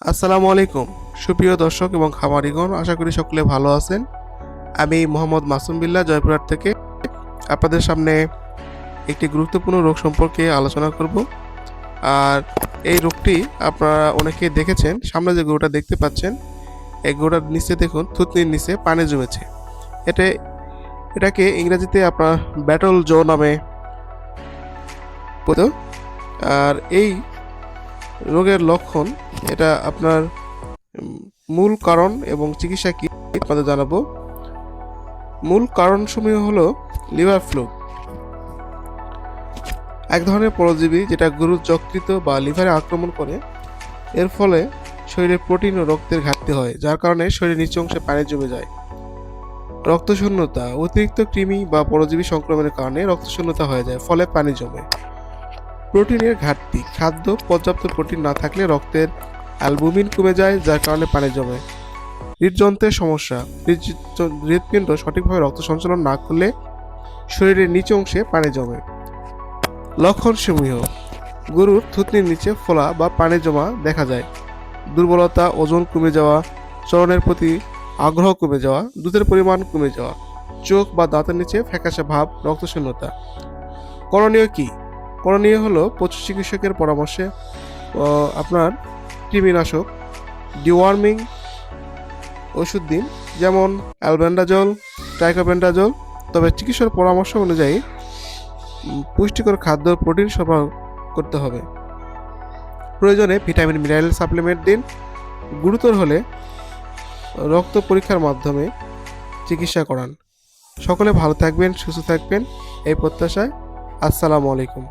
আসসালামু আলাইকুম সুপ্রিয় দর্শক এবং খামারিগণ, আশা করি সকলে ভালো আছেন। আমি মোহাম্মদ মাসুম বিল্লাহ জয়পুরহাট থেকে আপনাদের সামনে একটি গুরুত্বপূর্ণ রোগ সম্পর্কে আলোচনা করব। আর এই রোগটি আপনারা অনেকেই দেখেছেন। সামনে যে গরুটা দেখতে পাচ্ছেন, এই গরুটার নিচে দেখুন থুতনির নিচে পানি জমেছে। এটা এটাকে ইংরেজিতে আপনার ব্যাটল জো নামে পরিচিত। আর এই রোগের লক্ষণ, এটা আপনার মূল কারণ এবং চিকিৎসা কি আপনাদের জানাবো। মূল কারণসমূহ হলো লিভার ফ্লু, এক ধরনের পরজীবী যেটা গরুর যকৃত বা লিভারে আক্রমণ করে। এর ফলে শরীরে প্রোটিন ও রক্তের ঘাটতি হয়, যার কারণে শরীরের নিচু অংশে পানি জমে যায়। রক্তশূন্যতা, অতিরিক্ত কৃমি বা পরজীবী সংক্রমণের কারণে রক্তশূন্যতা হয়ে যায়, ফলে পানি জমে। প্রোটিনের ঘাটতি, খাদ্য পর্যাপ্ত প্রোটিন না থাকলে রক্তের অ্যালবুমিন কমে যায়, যার কারণে পানি জমে। হৃদযন্ত্রের সমস্যা, হৃদপিণ্ড সঠিকভাবে রক্ত সঞ্চালন না করলে শরীরের নিচু অংশে পানি জমে। লক্ষণসমূহ: গরুর থুতনির নিচে ফোলা বা পানি জমা দেখা যায়, দুর্বলতা, ওজন কমে যাওয়া, চরণের প্রতি আগ্রহ কমে যাওয়া, দুধের পরিমাণ কমে যাওয়া, চোখ বা দাঁতের নিচে ফ্যাকাশে ভাব, রক্তশূন্যতা। করণীয় কি? করণীয় হলো পশু চিকিৎসকের পরামর্শে আপনার কৃমিনাশক, ডিওয়ার্মিং ওষুধ দিন, যেমন অ্যালবেন্ডাজল, ট্রাইকোবেন্ডাজল। তবে চিকিৎসার পরামর্শ অনুযায়ী পুষ্টিকর খাদ্য, প্রোটিন সরবরাহ করতে হবে। প্রয়োজনে ভিটামিন মিনারেল সাপ্লিমেন্ট দিন। গুরুতর হলে রক্ত পরীক্ষার মাধ্যমে চিকিৎসা করান। সকলে ভালো থাকবেন, সুস্থ থাকবেন এই প্রত্যাশায়। আসসালামু আলাইকুম।